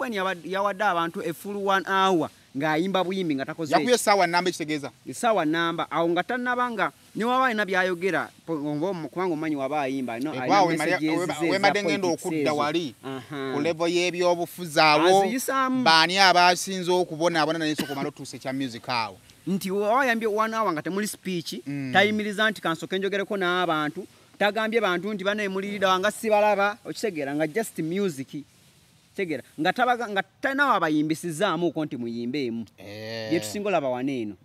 Queen yawadde abantu a full 1 hour ng'ayimba buyimbi nga takoze yakuye sawa namba ekitegeeza sawa namba awo nga tannabanga ne waba alina byayogera kubanga omanyi waba ayimba wemadde ngenda okudda wali ku level y'ebyobufuzi awo baani abasinze okubonaabona naye sokomala otuuse kya music awo nti wayambye 1 hour nga temuli speech tayimiriza nti kansoke njogereko n'abantu tagambye bantu nti banemulirira wanga sibalaba okitegeera nga just music tegera nga tanawo abayimbisizaamu uko nti muyimbeemu byetusinga olaba waneeno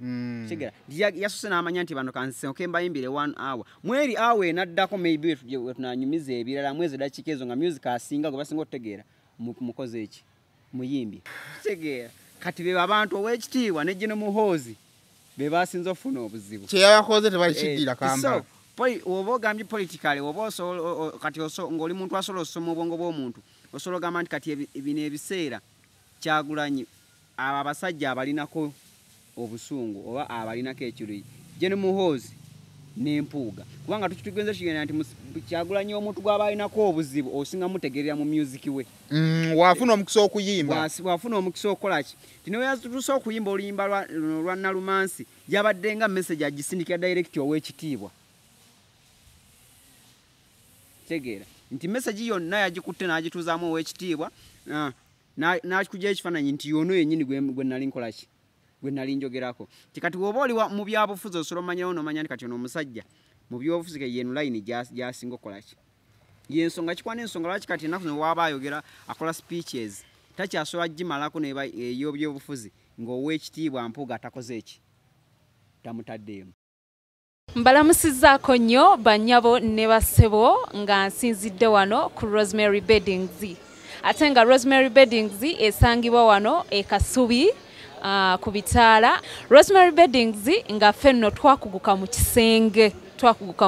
tegera yasose n'amanya nti bano kansoke mbayimbire 1 hour mweri awe naddako maybe wetunanyumiza ebirala mwezi dakiika ezo nga music asinga gwe basinga okutegeera mukoze eki muyimbi tegera kati be abantu ow'ekitiibwa ne Gino Muhoozi be basinze ofuna obuzibu kyeyabakoze tebalikiddira Kampala oba ogambye politically oba kati ng'oli muntu asobola osoma obwongo bw'omuntu osobola ogamba nti kati bino ebiseera Kyagulanyi abo abasajja abalinako obusungu oba abalinako ekiruyi Gino Muhoozi n'empuuga kubanga tukitugenza kigenda nti Kyagulanyi omuntu gw'aba alinako obuzibu osinga mutegerera mu music we wafuna omukisa okuyimba wafuna omukisa okukolaki tino yazitutusa okuyimba oluyimba lwa Nalumansi yabadde nga message agisindikira direct ow'ekitiibwa tegeera nti message yonna yagikutte n'agituzaamu ow'ekitiibwa n'akikuggyayo ekifaananyi nti yono yennyini gwe nali nkolaki gwe nali njogerako tikati woba oli mu byabufuzi osobola omanyawo n'omanya nti kati ono omusajja mu byobufuzi yenu line gy'asinga okukolaki yensonga kikwana ensonga lwaki kati ennaku zino waaba ayogera akola speeches takyasobola gimalako neba ey'obyobufuzi ng'ow'ekitiibwa Mpuuga atakoze eki tamutaddeemu. Mbalamusizaako nnyo bannyabo ne bassebo nga nsinzidde wano ku Rosemary Beddings ate nga Rosemary Beddings esangibwa wano e Kasubi ku bitaala. Rosemary Beddings nga ffenno twakuguka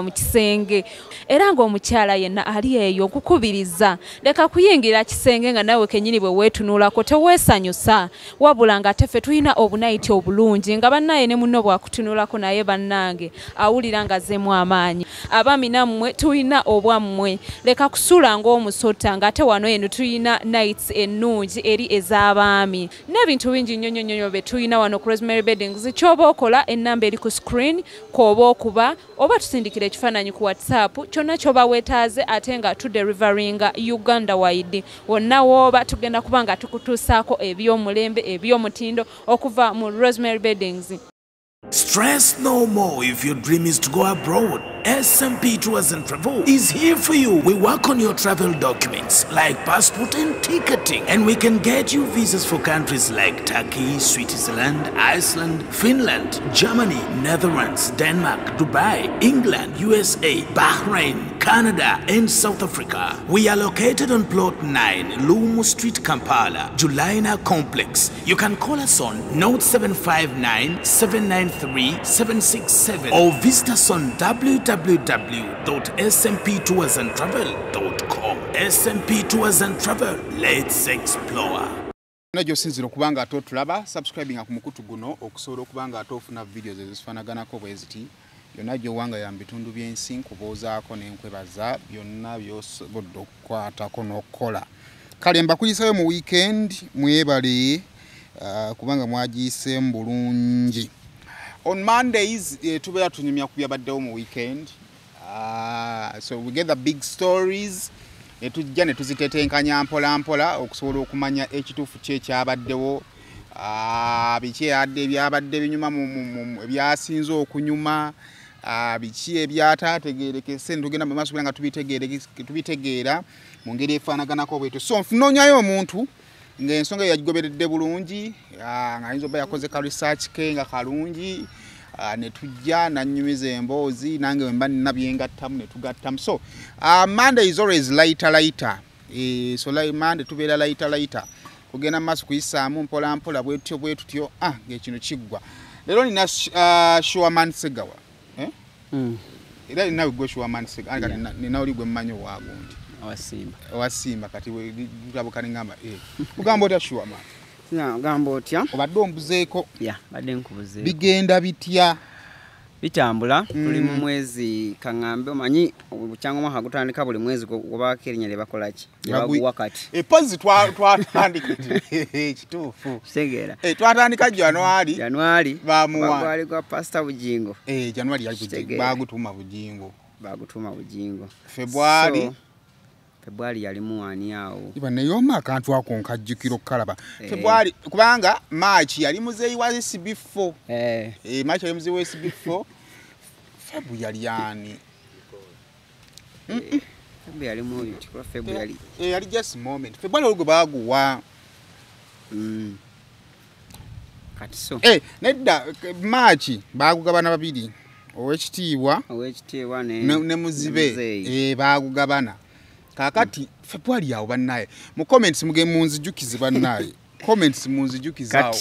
mu kisenge era ng'omukyala yenna ali eyo okukubiriza leka kuyingira kisenge nga nawe kennyini bwe weetunuulako teweesanyusa wabula nga teffe tulina obunayiti obulungi nga bannaye ne munno bwakutunuulako naye bannange awulira nga zeemu amaanyi abaami nammwe tulina obwammwe leka kusuula ng'omusota ng'ate wano eno tulina nights ennungi eri ez'abaami n'ebintu bingi nnyo bye tulina wano ku Rosemary Beddings. Ky'oba okola ennamba eri ku screen kw'oba okuba oba tusindikira ekifaananyi ku WhatsApp kyonna ky'oba weetaaze ate nga tuderivaringa Uganda wide wonna w'oba tugenda kuba nga tukutuusaako eby'omulembe eby'omutindo okuva mu Rosemary Beddings. Stress no more if your dream is to go abroad. SMP Tours and Travel is here for you. We work on your travel documents like passport and ticketing, and we can get you visas for countries like Turkey, Switzerland, Iceland, Finland, Germany, Netherlands, Denmark, Dubai, England, USA, Bahrain, Canada, and South Africa. We are located on plot 9, Lumu Street, Kampala, Julina Complex. You can call us on 0759 793 767 or visit us on www.smptoursandtravel.com. SMP Tours and Travel, let's explore. Najo sinziro kubanga ato tulaba subscribing ku mukutu guno okusobola okubanga ato ofuna videos ezifaanaganako bweziti byonna gy'owanga ya bitundu by'ensi nkubuuzaako n'enkwebaza byonna by'osobodde okukwatako n'okukola. Kale mbakulisayo mu weekend mwebale kubanga mwagiseemu bulungi. On Mondays tubeera tunyumya ku byabaddewo mu weekend. So we get the big stories. Netujja ne tuzitetenkanya mpola okusobola okumanya ekituufu kyekyabaddewo. Biki ebyabadde binyuma mu ebyasinze okunyuma. Biki ebyataategeerekese tugenda mu maaso nga tubitegeera mu ngeri efaanaganako bwetyo. So nfunonyayo omuntu ng'ensonga yagigoberedde bulungi nga ayinza oba yakoze ka research ke nga kalungi ne tujja nanyumiza emboozi nange wemba nabyengattamu ne tugattamu. So Monday is always lighter. So like Monday tubeera lighter. Kugenda maaso kuyisaamu mpola bwetutyo ng'ekino kiggwa. Leero nina Shuaman Segawa. Era ninawe gwe Shuaman Segawa. Nina oli gwe mmanyi owagundi. Owasimba kati tulabukani ngamba ugamba otya Shuaman? Gamba otya? Obadde ombuzeeko? Badde nkubuzeeko. Bigenda bitya? bitambula tuli mu mwezi kaŋŋambe omanyi cyangwa omwaka gutandika buli mwezi kubaako erinnya lye bakola ki baguwa kati epozi twatandika kituufu kitegeera twatandika Januari bagwali gwa Pastor Bugingo Januari bagutuma Bugingo Februari yalimu ani awo iba neyoma akantu ako nkajjukiro kalaba Februari kubanga March yali muzeyi wa SB4 March yali muzeyi wa SB4 Februari yani Februari mu yitwa Februari yali just moment Februari olwo baguwa kati so nedda March bagugabana babiri owekitiibwa ne muzibe bagugabana kakati Februari yawo bannaye mu comments muge munzijukize bannaye comments munzijukizawo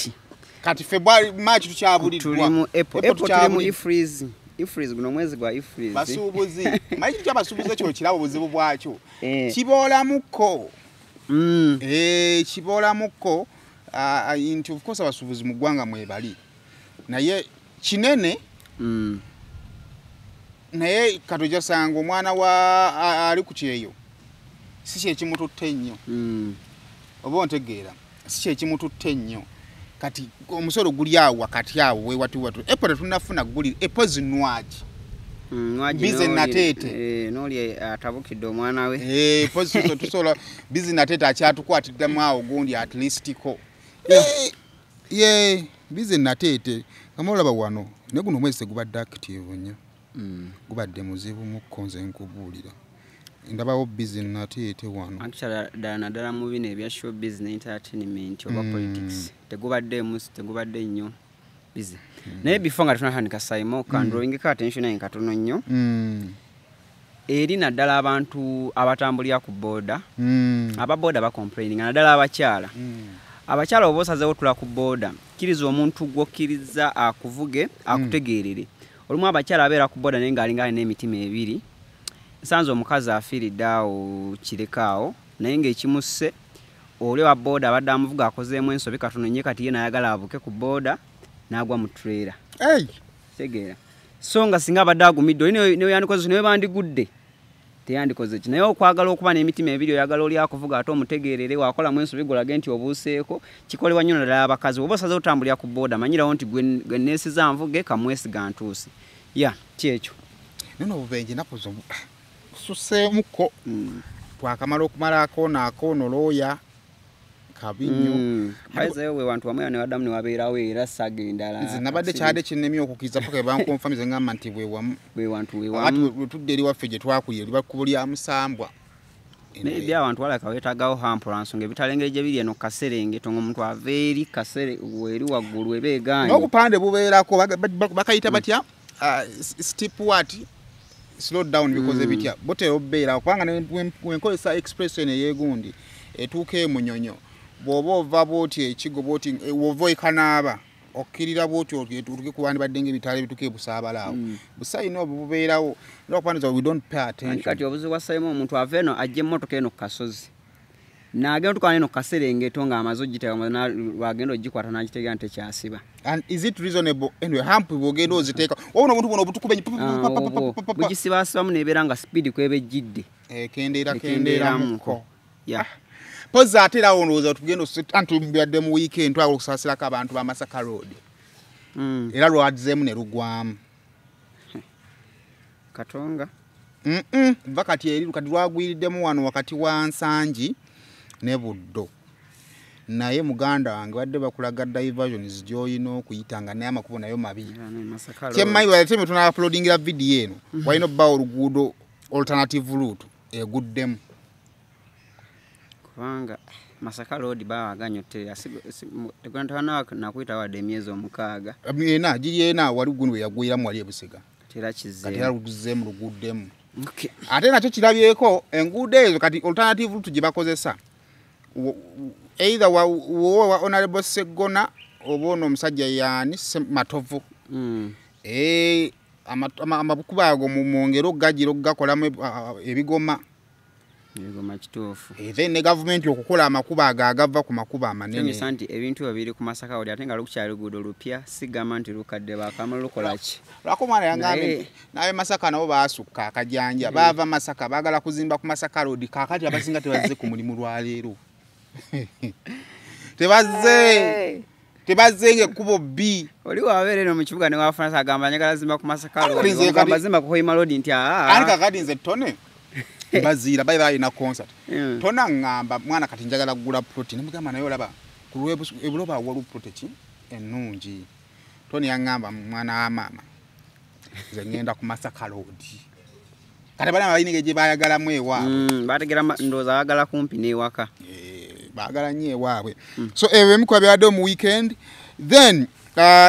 kati Februari March tukyabulidwa tuli mu April tuli mu Ifreeze guno mwezi gwa Ifreeze basuubuzi mayi kyabasuubuza kyo kirabo buzibu bwakyo kibola muko kibola muko into of course abasuubuzi mu ggwanga mwebali naye kinene naye katoja sango omwana wa ali ku kyeyo si kye kimututte nnyo oba ontegeera si kye kimututte nnyo kati omusolo guli awo wakati awo we watu Apple tunafuna guli Apple zinwaji bize natete noli atabukidde omwana we Apple tusola bize natete akyatukwatiddemu awo gundi at least ko bize natete kamolaba wano ne guno mwezi gubadde active nnyo gubadde muzibu mu konze nkubuulira ndabawo business natete wano actually dala mu bino ebya show business entertainment oba politics tegubadde nnyo busy naye before nga tunatandika Saimo drawing ka attention naye katono nnyo eri naddala abantu abatambulira ku boda ababoda ba complaining naddala abakyala obosazewo tula ku boda kiriza omuntu gwokkiriza akuvuge akutegeerere olumu abakyala abeera ku boda naye ng'alinga n'emitima ebiri nsanze omukazi afiiridde awo kirekaawo naye ng'ekimusse oli wa boda abadde amuvuga akozeemu ensobi katono nnyo kati ye nayagala avuke ku boda n'agwa mu trailer tegeera so nga singa abadde agumidde oli ne yandikoze ne bandigudde teyandikoze ki naye okwagala okuba n'emitima ebiri oyagala oli akuvuga ate omutegeerere wakolamu ensobi golage nti obuuseeko kikolebwa nnyo naddala abakazi oba osaze otambulira ku boda manyirawo nti gwe neesiza nvuge kamwesiga ntuusi kyekyo nono obubenje nakuzo suseemuko twakamala okumalako naakono looya kabinyo haiza we wantu wamwe ne wadamu ne wabeerawo era sagenda nze nabadde kyade kinnemye okukiza paka bankonfamize ngamba nti we wantu tudde eri waffe gye twakulira libakubulya musambwa naye abantu walaka wetagawo ambulance ng'ebitalengere gye biri eno kaserenge tongo omuntu aveeri kasere weri waggulu ebeegaanye n'obupande bubeerako bakayita batya step what slow down because ebitya bote obeera kubanga wenkozesa express ene yegundi etuuka emunyonyo bw'oba ova bwoti ekigo bwoti wova ekanaaba okkirira bwoti otuuke ku bandi badde ng'ebitaala ebituuka ebusaabala awo busayina obwo bubeerawo n'okubaniriza we don't pay attention kati obuzibu bwa Saimo omuntu ava eno ajja emmotoka eno ku kasozi n'agenda otukwana eno ku kaserengeto ng'amaze ogiteeka wagenda ogikwata n'agitegeera nti tekyasiba and is it reasonable anyway hampu bw'ogenda oziteeka wabona omuntu buno obutukubenyi bugisibaasibamu nebeera nga speed kweba ejjidde kendeeramuko pozi ate era olowooza tugenda antubadde mu weekend twagala okusaasirako abantu ba Masaka Road era lwadzizeemu ne lugwamu katonga va kati eri kati lwagwiriddemu wano wakati wa Nsangi ne Buddo naye muganda wange badde bakulaga diversions gy'olina okuyitanga naye amakubo nayo mabi kyemmanyi waleteme tuna uploadingira video eno walina obbawo oluguudo alternative route eguddemu kubanga Masaka Road bawaganyote tegwantana nakuyita wadde emyezi 6 ena giri ena wali guno yagwiramu wali ebusega tera kize kati aluguzemu luguddemu ate nakyo kirabyeko enguudo ezo kati alternative route gye bakozesa either wa honorable Segona oba ono omusajja yani Matovu amabukuba ago mu ngero gajiro gakolamu ebigoma ngoma kituufu then ne government okukola amakuba agava ku makuba amanene santi ebintu babiri ku Masaka oli ate nga lukukyali luguudo lupya sigamba nti lukadde bakamala lukola ki lwako mwana yangambe nawe Masaka nabo baasukka akajanja baava Masaka baagala kuzimba ku Masaka road kakati abasinga tebazze ku mulimu lwa leero tebazze kubo B oli wabeere no mu kibuga ne wafuna sagamba nyagala zimba ku Masaka road ngamba zimba ku Hoima road nti ani kakati nze tone bazira bayi na concert tona ngamba mwana kati njagala kugula protein mugamba nayo laba ku ebuloba walu protein ennungi toni yangamba mwana wa mama nze ngenda ku Masaka road kati bana bayinige gye bayagala mwe waabwe bategera ndoza bagala kumpi ne waka bagala nye waabwe so emikuba byadde mu weekend then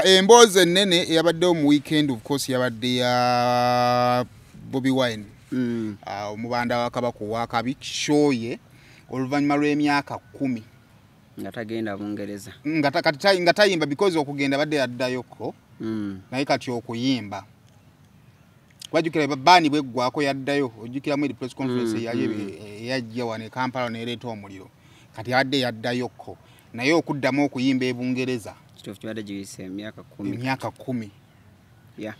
emboze nene yabadde mu weekend of course yabadde ya Bobby Wine omubanda wa Kabaka wa Kabi shoye oluvannyuma lw'emyaka 10 nga tagenda Bungereza nga tayimba because okugenda badde yaddayoko naye kati okuyimba wajukira babani bweggwako yaddayo ojukira mu press conference yajja wane Kampala nereeta omuliro kati yadde yaddayoko naye okuddamu okuyimba e Bungereza kituufu kibadde giyise emyaka 10 yeah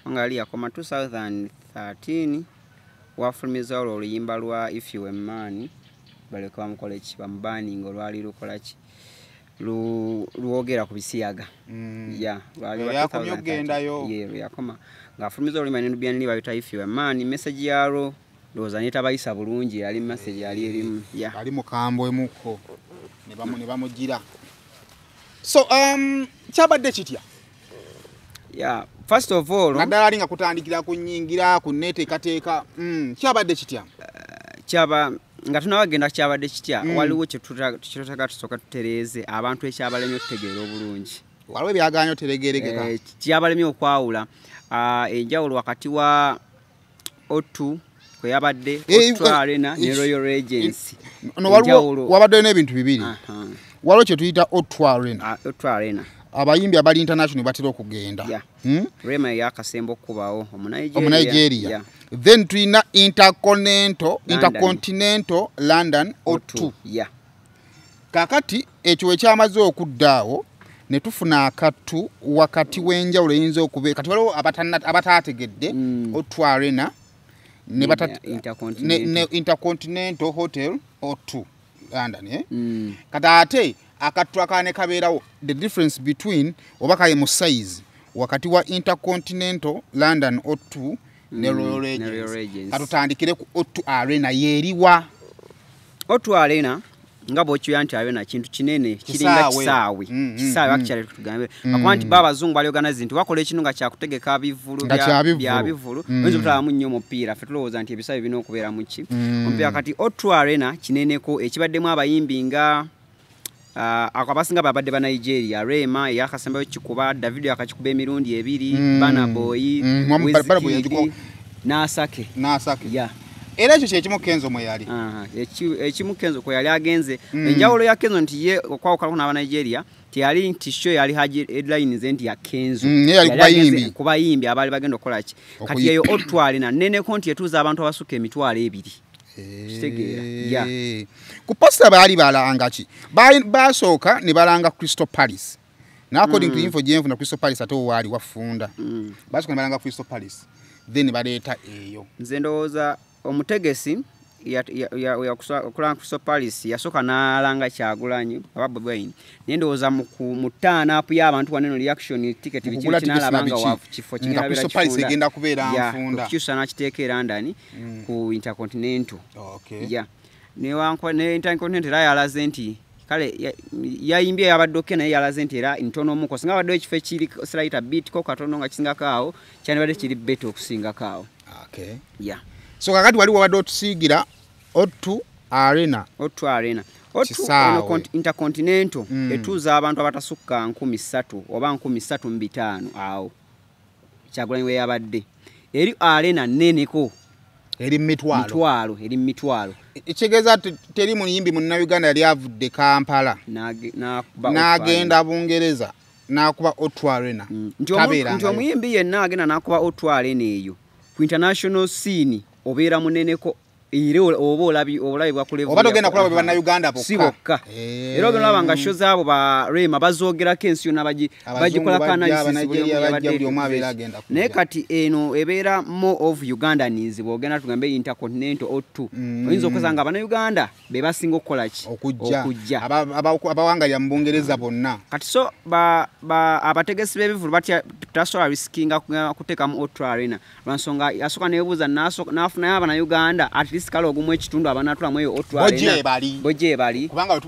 nga ali yakoma 2013 wafulumiza oluyimba lwa If You Were Man baleka bamukola ki bamubaning olwali lukola ki luwogera ku bisiyaga yeah lwali yakomye ogendayo yakoma ngafulumiza oluyimba n'endubyani bayita If You Were Man message yalo ndoza neta bayisa bulungi ali message yali erimu yeah ali mukambwe muko ne bamugira so kyabadde kitya yeah first of all nadala alinga kutandikira kunyingira ku nete kateeka kyabadde kitya kyaba nga tunawagenda kyabadde kitya waliwo kitutaka tusoka tutereze abantu ekyabalemye okutegeera obulungi waliwo byaganyo teregerekeka kyabalemye okwawula enjawulo wakati wa O2 kwe yabadde O2 Arena ne Royal Regency wabadde n'ebintu bibiri waliwo kye tuyita O2 Arena abayimbi abali international batera okugenda Rema yakasembo kubawo Nigeria then tuina intercontinental London O2 kakati ekyo ekyamaze okuddaawo ne tufuna akatu wakati w'enjawulo eyinza okube kati waliwo abataategedde O2 Arena ne Intercontinental Hotel O2 London kati ate akatu akane kabeerawo the difference between obakaye mu size wakati wa Intercontinental London O2 ne Royal Regency katutandikire ku O2 Arena yeriwa O2 Arena ngabo kyanti Arena kintu kinene kiringa kisaawe actually tugambe akwanti baba zungu bali organize nti wakola ekinunga kya kutegeka bivulu bya bivulu wenzo tulamu nnyo mupira fe tulowooza nti ebisabe bino okubeera mu ki ompira kati O2 Arena kineneko ekibaddemu abayimbi nga akabasinga babadde ba Nigeria Rema yakasembayo kikuba David yakachikuba emirundi 2 Bana Boy Nasake yeah era ekyo kyekimu Kenzo mwe yali ekimu Kenzo ko yali agenze enjawulo ya Kenzo nti ye okwawukala kuna Nigeria tiyali nti show yali haji headlines enti ya Kenzo yali kubayimbi abali bagenda okola ki kati yeyo O2 Arena nene konti etuza abantu abasuka emitwalo 2 kitegeera yeah ku posta bali balanga ki basooka ne balanga Crystal Palace na according to info jenfu na Crystal Palace ato wali wafunda basooka ne balanga Crystal Palace then baleeta eyo nze ndowooza omutegesi ya kulanga Crystal Palace yasoka nalanga Kyagulanyi ababba bwaini ndowooza mu turn up y'abantu waneno reaction ticket bikintu kinalabanga wa kifo kigenda Crystal Palace egenda kubeera nfunda kukyusa nakiteeka era ndani ku Intercontinental yeah ne Intercontinental yalaze nti kale yayimbye yabaddoke naye yalaze nti era ntono muko singa badde ekifo ekiri slight bit ko katono nga kisinga kaawo kyane badde kiri beto okusinga kaawo yeah so kakati wali wabadde otusiigira O2 Arena O2 Intercontinental etuuza abantu abatasukka 3,000 oba 3,500 awo Kyagulanyi we yabadde eri Arena neneko eri mitwalo ekigeza teri muyimbi mu Uganda yali avudde Kampala n'agenda Bungereza n'akuba O2 Arena nti omuyimbi yenna agenda n'akuba O2 Arena eyo ku international scene obeera muneneko ire oba olabi bwakulevu oba togenda kulaba bannayuganda bokka si bokka era ogenda olaba nga show zaabo ba Rema bazoogerako ensi yonna bagikolako analysis naye kati eno ebeera more of Ugandans bwogenda tugambe Intercontinental O2 oyinza okozanga nga bannayuganda be basinga okukola ki okujja abawangalira mu Bungereza bonna kati so abategesi b'ebivulu batya tasobola riskinga kuteekamu O2 Arena lwansonga yasooka neebuuza n'afunayo abannayuganda at least kale ogumu ekitundu abanatulamu eyo O2 Arena bojje ebali kubanga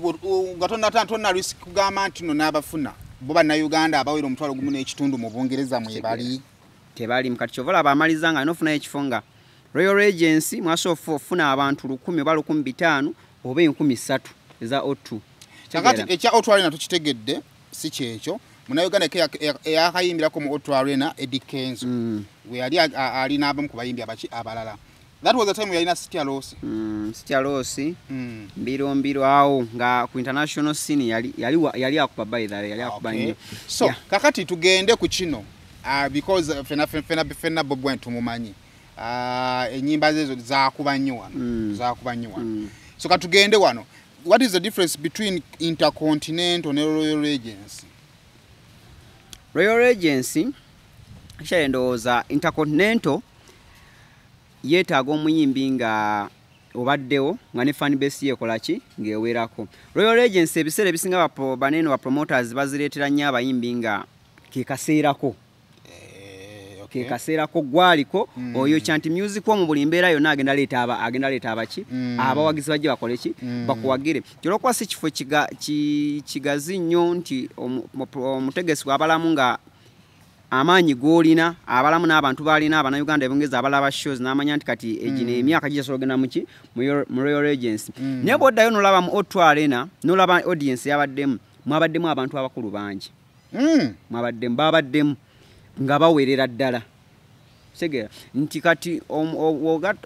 nga tonna risk kugamba nti no n'abafuna bo bannayuganda abawera omutwalo gumu n'ekitundu mu Bungereza mwebali tebali mukati kyovola abamaliza nga nofunayo ekifo nga Royal Regency mwasofa ofuna abantu 1,000 oba 1,500 oba 3,000 eza O2 kakati ekya O2 Arena tukitegedde si kyekyo Munayuganda eyakayimbirako mu O2 Arena Eddie Kenzo we yali alina abamu ku bayimbi abalala. That was the time we were in Sitya Losi. Mbiro awo nga ku international scene yali akuba by the way yali akuba nnyo. So kakati tugende ku kino because fena Bob Wine tumumanyi. Enyimba zezo zakuba nnyo wano. So katugende wano. What is the difference between Intercontinental and Royal Regency? Royal Regency ndowooza Intercontinental yeetaaga omuyimbi nga obaddewo nga ne fan base yekola ki ng'ewerako. Royal Regency ebiseera ebisinga banene ba promoters bazireetera nnyo abayimbi nga kekaseerako kekaseerako gwaliko oyo Chanti Music mu buli mbeera yonna agenda leeta abaki abawagizi bajje bakole ki bakuwagire kyolwokuba si kifo kigazi nnyo nti omutegesi gw'abalamu nga amaanyi golina abalamu n'abantu balina abannayuganda ebongeza abalaba shows n'amanya nti kati egine emyaka gisobola ogenda muki mu Royal Regency naye bw'oddayo n'olaba mu O2 Arena n'olaba audience yabaddemu mwabaddemu abantu abakulu bangi babaddemu nga bawerera ddala segera nti kati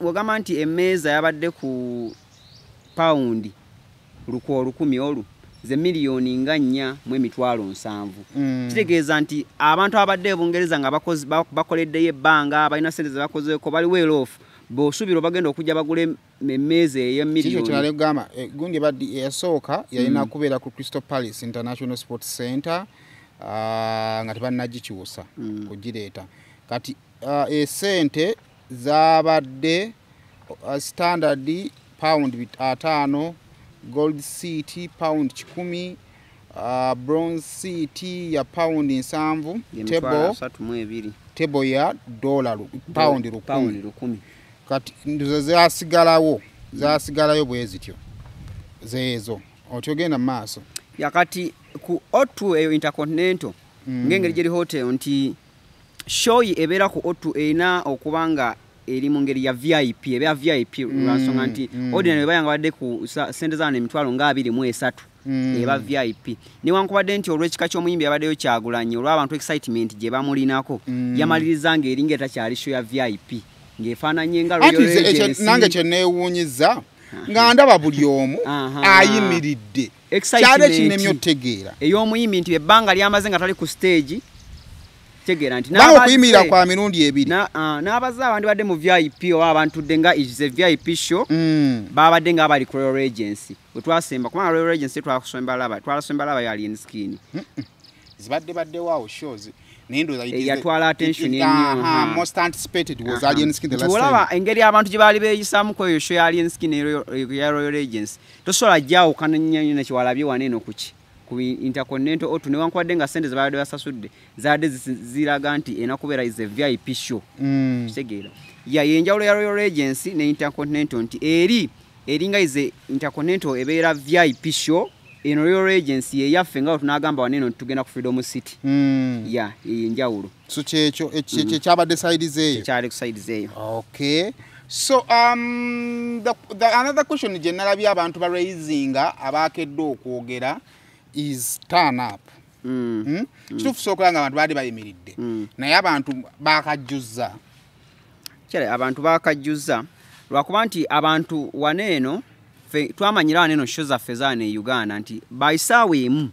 wogamba nti emmeeza yabadde ku paundi 1,000 olu ze miliyoni nga 4,700 kitegeeza nti abantu abadde Bungereza nga bakoleddeyo ebbanga balina sente ze bakozeeko bali well off bw'osuubira bagenda okujja bagule emmeeza ey'emiliyoni kyali kugamba gundi baddi eyasooka yalina kubeera ku Crystal Palace International Sports Center nga tebannagikyusa kugireeta kati esente zabadde standard pound 5 gold seat pound 10 bronze seat ya pound 7 table ya dollar pound 10 kati nduzo zasigalayo bwezityo zeezo otyogenda maaso yakati ku O2 eyo Intercontinental ngengeri geri hotel nti show ebeera ku O2 ena okubanga eri mu ngeri ya VIP eba VIP lwansonga nti ordinary bayanga badde ku sente zane emitwalo nga 23 eba VIP newankubadde nti olw'ekika ky'omuyimbi yabaddeyo Kyagulanyi olw'abantu excitement gye bamulinako yamaliriza ng'eri ng'etakyali show ya VIP ng'efaananye nga Royal Regency nange kye neewuunyiza nga ndaba buli omu ayimiridde kyali kinemyo tegeera ey'omuyimbi nti ebbanga lyamaze nga tali ku stage tegera nti n'okuyimira kwa mirundi ebiri n'abazze abandi badde mu VIP oba abantu denga is a VIP show babadde nga abali ku Royal Regency wetwasemba kubanga Royal Regency twalasomba laba ya Alien Skin zibadde waawo shows yatwala attention ennyo most anticipated was Alien Skin the last time olaba engeri abantu gye baali beeyisaamu ku eyo show ya Alien Skin ya Royal Regency tosobola gyawukana nnyo nekiwalabye waneeno kuki ku Intercontinental O2 newankubadde nga sente zebaadde basasudde zaadde ziraga nti enakubeera is a VIP show kitegeera yenjawulo ya Royal Regency ne Intercontinental nti eringa is a Intercontinental ebeera VIP show eno Royal Regency eyaffe nga tunagamba waneeno tugenda ku Freedom City yenjawulo so kyekyo kyabadde side zeeyo kyali ku side zeeyo okay so the another question gye nalabye abantu ba raisinga abakedde okwogera is turn up kituufu sookola nga abantu baali bayimiridde naye abantu bakajjuzza kyale abantu bakajjuzza lwakuba nti abantu waneeno twamanyira waneeno show zaffe zaane Uganda nti baisaawa emu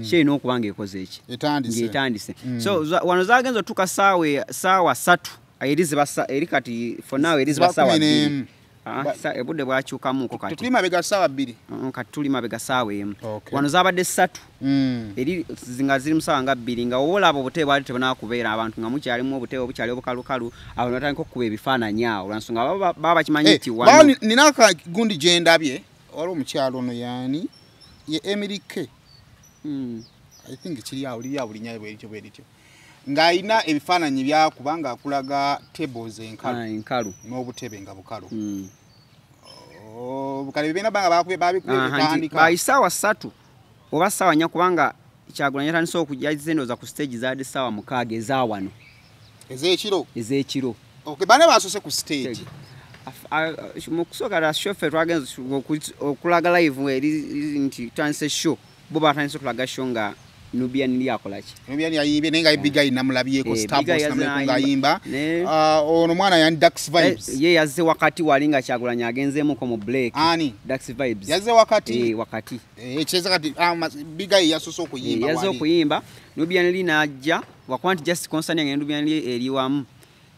kyerina okuba ng'ekoze eki ng'etandise so wano zagenza otuuka saawa 3 eri kati for now eri ziba saawa 2 ebudde bwakyukamuuko kati tuli mabega ssaawa 2 kati tuli mabega ssaawa emu Okay. wano zaabadde 3 eri nga ziri mu ssaawa nga 2 nga wola abo obutebe bwali tebunakubeera abantu nga mukyalimu obutebe obukyali obukalukalu abantu batandika okukuba ebifaananyi awo olwansonga baba bakimanyi nti wano nina akagundi gye ndabye waliwo omukyalo ono yaani ye Emily K. I think kiri awo liri awo linnya bwerityo ng'alina ebifaananyi byakuba ng'akulaga tables enkalu n'obutebe nga bukalu bukale bibina banga babikutandika bayisaawa 3 oba ssaawa 4 kubanga Kyagulanyi yatandise okujja endowooza ku stage zaadde ssaawa 6 ezawano ez'ekiro bane baasose ku stage mu kusooka shoffe twagenza okulaga live eri nti tutandise show bo batandise okulaga show nga Nubian lyakolaki Nubian yayimbye naye nga Abigail namulabyeko Starboss namuleko ng'ayimba ono mwana yani Dax Vibes ye yazze wakati wali nga Kyagulanyi agenzeemuko mu break ani Dax Vibes yazze wakati wakati ekyeza kati Abigail yasoose okuyimba yazze okuyimba Nubian najja wakuba nti just concern yange Nubian eri wamu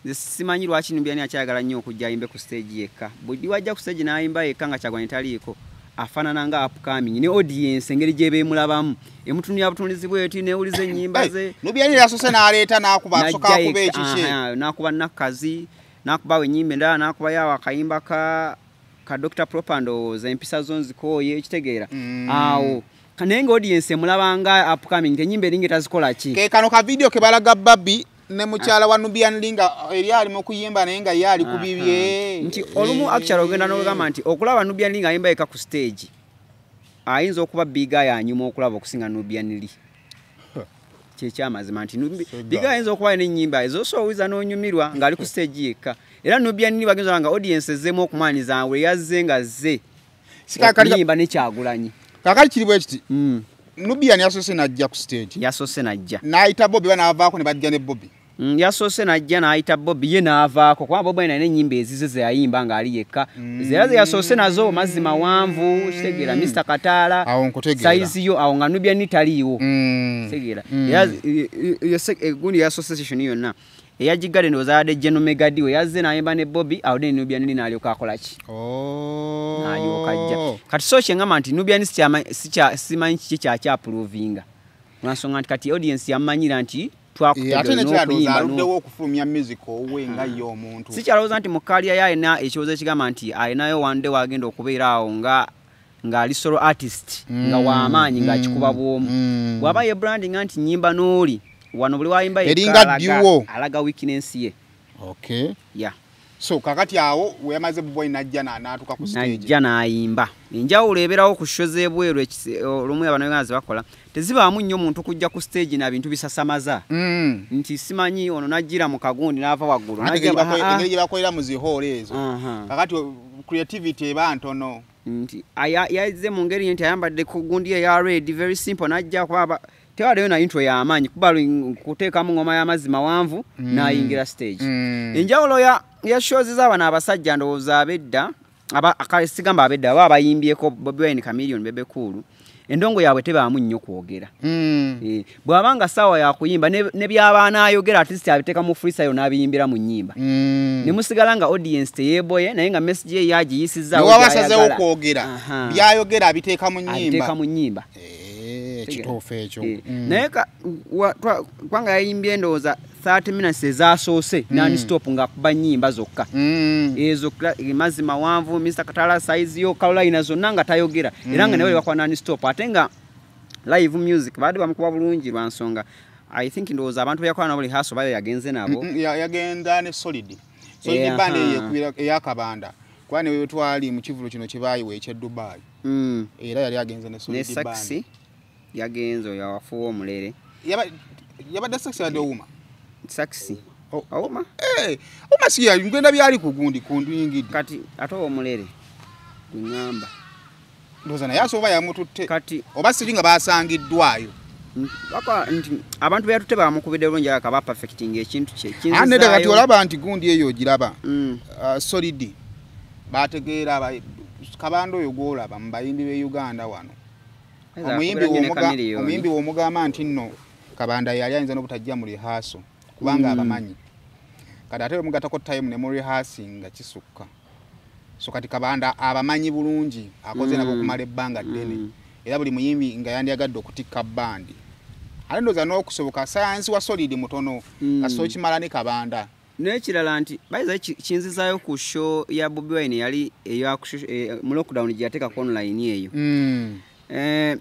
nze simanyi lwaki Nubian akyagala nnyo okujja ayimbe ku stage yekka budi wajja ku stage n'ayimba yekka nga Kyagulanyi taliiko afaanana nga upcoming ne audience engeri gye beemulabamu emutunulira butunulizi bweti neewuliza ennyimba ze Nubian yasoose n'aleeta n'akuba asoka akuba ekishe n'akuba Nakkazi n'akubawo ennyimba endala n'akuba yawo akayimba ka Dr. Propando za empisa zo nzikooye ekitegeera awo naye nga audience emulabanga upcoming ennyimba eringa etazikola ki ke kano ka video ke balaga Babi ne mukyala wa Nubian linga eri ali mu kuyimba naye nga yali kubibye nti olumu actually ogenda n'ogamba nti okulaba Nubian linga ayimba eka ku stage ayinza okuba biga yanyuma okulaba okusinga Nubian li kyekyamazima nti biga ayinza okuba n'ennyimba ezosoowiza n'onyumirwa ng'ali ku stage yekka era Nubian li bagenza nga audience ezeemu okumaniza we yazze nga zze okuyimba ne Kyagulanyi kakali kiri bwe kiti Nubian yasoose n'ajja ku stage yasoose n'ajja n'ayita Bobby banavaako ne bajja ne Bobby yasoose n'ajja n'ayita Bobby ye n'avaako kuba Bobby alina n'ennyimba ezize ze yayimba ng'ali yekka zera ze yasoose nazo mazzi mawanvu kitegeera Mr. Kataala sayizi yo awo nga Nubian taliiwo kitegeera egundi yasoose session yonna eyagigadde ndowooza yadde Geno Megadi we yazze n'ayimba ne Bobby awo ne Nubian n'alyoka akola ki n'alyoka ajja kati sooki engamba nti Nubian simanyi kiki kyakyapulovinga olwansonga nti kati audience yamumanyira nti ate nekyalowooza aluddewo okufulumya music owe nga ye omuntu sikyalowooza nti mu kaliya ye alina ekirowoozo ekigamba nti alinayo wande wagenda okubeera awo ng'ali solo artist nga w'amaanyi ng'akikuba bw'omu bw'aba ye branding nti nnyimba n'oli wano buli wayimba alaga weakness ye so kakati awo weyamaze Bobi Wine najja n'atuuka ku stage najja n'ayimba enjawulo ebeerawo ku show z'ebweru olumu abanauganda ze bakola tezibaamu nnyo muntu kujja ku stage na bintu bisasamaza nti simanyi ono najjira mu kagundi n'ava waggulu engeri gye bakolera mu zihoole ezo kakati creativity eba ntono nti yazze mu ngeri nti ayambadde ku gundi eya red very simple najja kwaba tewaliyo na intro ya amaanyi kuba kuteekamu ngoma y'amazzi mawanvu n'ayingira stage enjawulo ya shows z'abana abasajja ndowooza abedda sigamba abedda aba abayimbyeko Bobi Wine Chameleone Bebe Cool endongo yaabwe tebaamu nnyo kwogera bw'abanga ssaawa yakuyimba ne by'abaana ayogera artist abiteeka mu freestyle n'abiyimbira mu nnyimba ne musigala nga audience teyeeboye naye nga message ye yagiyisizza wabasazeewo kwogera byayogera abiteeka mu nnyimba ekituufu ekyo naye kubanga yayimbye endowooza 30 minutes ezasoose non-stop ng'akuba nnyimba zokka ezo mazzi mawanvu Mr. Kataala size yo Carolina zonna nga tayogera era nga nawe bakuba non-stop ate nga live music baadde bamukuba bulungi lwa nsonga I think ndowooza abantu beyakola nabo buli haso bayo yagenze nabo yagenda ne solid band eyakabanda kuba ne twali mu kivulo kino kye baayiwa ekya Dubai era yali agenze ne solid band yagenzo yawafuwa omulere yabadde saxi yadde ouma saxi ouma ouma siya ngenda byali ku gundi kunduyingidde kati ate omulere ngamba ndoza naye asoba yamututte kati oba siri nga basangiddwayo nti abantu beyatutte bamukubidde bulungi akaba perfecting ekintu kye anedda kati olaba nti gundi eyo ogiraba solid bategeera kabanda oyo gwolaba mu bayimbi b'e Uganda wano omuyimbi w'omugamba nti nno kabanda yali ayinza n'obutajja mu rehearsal kubanga abamanyi kati ate mugatako time ne mu rehearsing nga kisukka so kati Kabanda abamanyi bulungi akoze nabo kumala ebbanga ddene era buli muyimbi nga yandiyagadde okutikka bandi alendoza n'okusoboka science wa solid mutono kaso kimala ne Kabanda n'ekirala nti bayiza kinzizaayo ku show ya Bobi Wine yali mu lockdown gye yateeka online eyo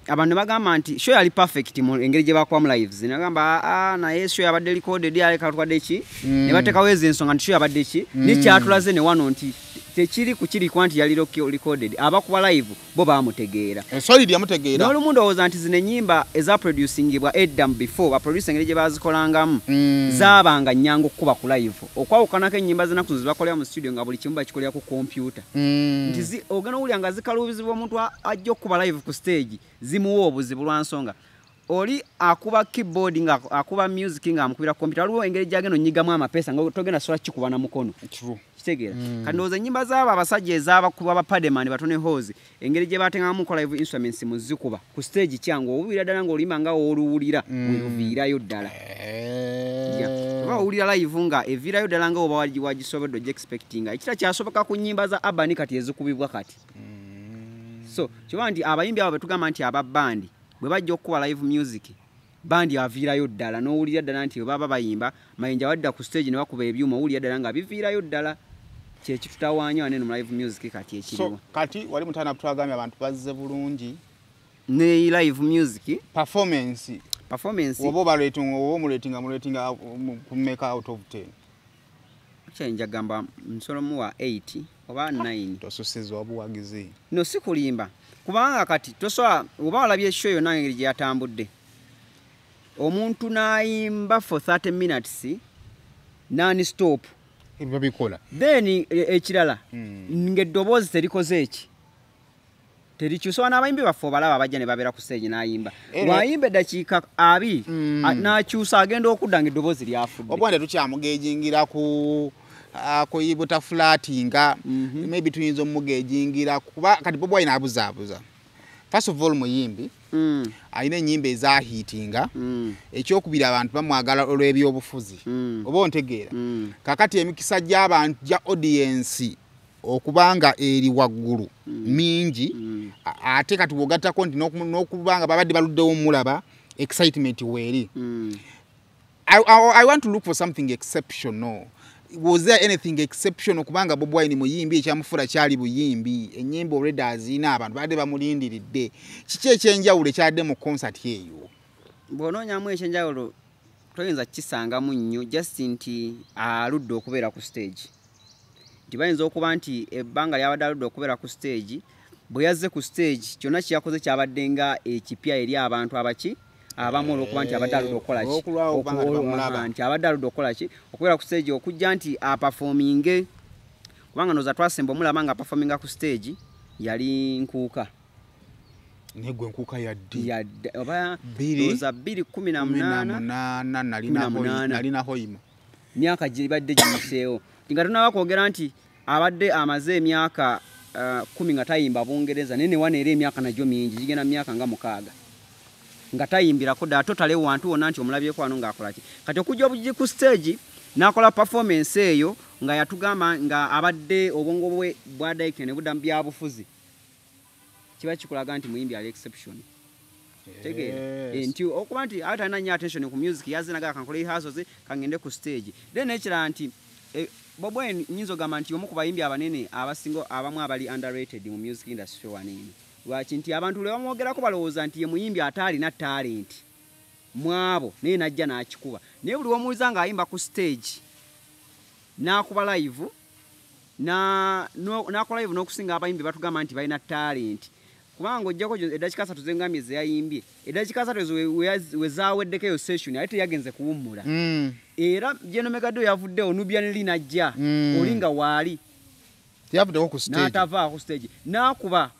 abantu bagamba nti show yali perfect mu engeri gye bakuba mu lives nagamba naye show yabadde recorded aleka twadde ki ne bateekawo ezo ensonga nti show yabadde ki nekyatulaze ne wano nti tekiri ku kiri kwanti yali recorded abakuba live bo bamutegeera solid yamutegeera n'olumu ndowooza nti zino ennyimba eza producingibwa eddam before baproduce engeri gye bazikolangamu zaabanga nnyangu okukuba ku live okwawukanako ennyimba zinaku zibakolera mu studio nga buli kimu bakikolera ku kompyuta nti ogenda owulira nga zikaluubizibwa omuntu ajja okukuba live ku stage zimuwa obuzibu lwa nsonga oli akuba keyboard nga akuba music nga amukubira kompyuta waliwo engeri gyagenda onnyigamu amapeesa nga togenda sobola kikuba na mukono kitegeera kati ndowooza ennyimba zaabo abasajja ezaabakuba bapademan batone hose engeri gye batengamu ku live instruments muzikuba ku stage kyangu owulira ddala ng'oluyimba nga oluwulira weluviirayo ddala oba owulira live nga eviirayo ddala nga oba wagisobodde ojja expectinga ekira kyasoboka ku nnyimba za abani kati ezikubibwa kati so kiba nti abayimbi abo betugamba nti ababandi bwe bajja okukuba live music bandi aviirayo ddala n'owulira ddala nti baba bayimba mayinja wadda ku stage ne bakuba ebyuma owulira ddala nga biviirayo ddala kyekitutawaanya wanene mu live music kati ekiriwo so kati wali mutana twagambye abantu bazze bulungi ne live music performance oba muletinga ku make out of 10 kyayinja gamba nsolomu wa 8 oba 9 tososezza obuwagizi no si kulimba kubanga kati tosobola oba walabye eshow yonna engeri gye yatambudde omuntu n'ayimba for 30 minutes non stop ebyo bikola then ekirala ng'eddoboozi terikoze eki terikyusa n'abayimbi baffe obalaba abajja ne babeera ku stage n'ayimba bw'ayimba eddakiika 2 n'akyusa agenda okudda ng'eddoboozi lyafudde obwande tukyamugejingira kuyibuta flatinga maybe tuyinza omugejingira kuba kati Bobi Wine abuzaabuza first of all muyimbi ayina ennyimba ezahiitinga ekyokubiri abantu bamwagala olw'ebyobufuzi oba ontegeera kakati emikisa gy'abantu gya audience okubanga eri waggulu mingi ate kati bwogattako nti n'okubanga babadde baluddewo mulaba excitement weeri I want to look for something exceptional. Was there anything exceptional kubanga Bobi Wine muyimbi ekyamufula kyali buyimbi ennyimba already azina abantu badde bamulindiridde kiki ekyenjawulo ekyadde mu concert eyo bw'onoonyamu ekyenjawulo toyinza kisangamu nnyo just nti aludde okubeera ku stage nti bayinza okuba nti ebbanga lyabadde aludde okubeera ku stage bwe yazze ku stage kyonna kyeyakoze kyabadde nga ekipya eri abantu abaki abamu olwokuba nti abadde aludde okukola ki nti abadde aludde okukola ki okubeera ku stage okujja nti apafominge kubanga noza twasemba omulaba nga apafominga ku stage yali nkuuka negwe nkuuka yaddi oba oza 2018 nalina hoima myaka gibadde giyiseewo nga tunaba kwogera nti abadde amaze emyaka 10 nga tayimba Bungereza nene wana era emyaka nagyo mingi gigenda myaka nga 6 nga tayimbirako ddala totale wantu wonna nti omulabyeko wano ng'akola ki kati okujja obugi ku stage n'akola performance eyo nga yatugamba nga abadde obwongo bwe bwadayike ne budda mu byabufuzi kiba kikulaga nti muyimbi ali exception tegeera nti okuba nti atalina nnyo attention ku music yazinaga akankola rehearsals kangende ku stage then ekirala nti Bobi Wine nyinza ogamba nti omu ku bayimbi abanene abasinga abamu abali underrated mu music industry wanene lwaki nti abantu lwe bamwogerako balowooza nti ye muyimbi ataalina talent mwabo naye najja n'akikuba naye buli womuwuliza ng'ayimba ku stage n'akuba live n'akola live n'okusinga abayimbi batugamba nti balina talent kubanga ojjako eddakiika 3 zengambye ze yayimbye eddakiika 3 ezo we zaaweddeko eyo session ate yagenze kuwummula era Geno Megado yavuddewo Nubia ne linajja oli nga waali yavuddeko ku stage n'atava ku stage n'akuba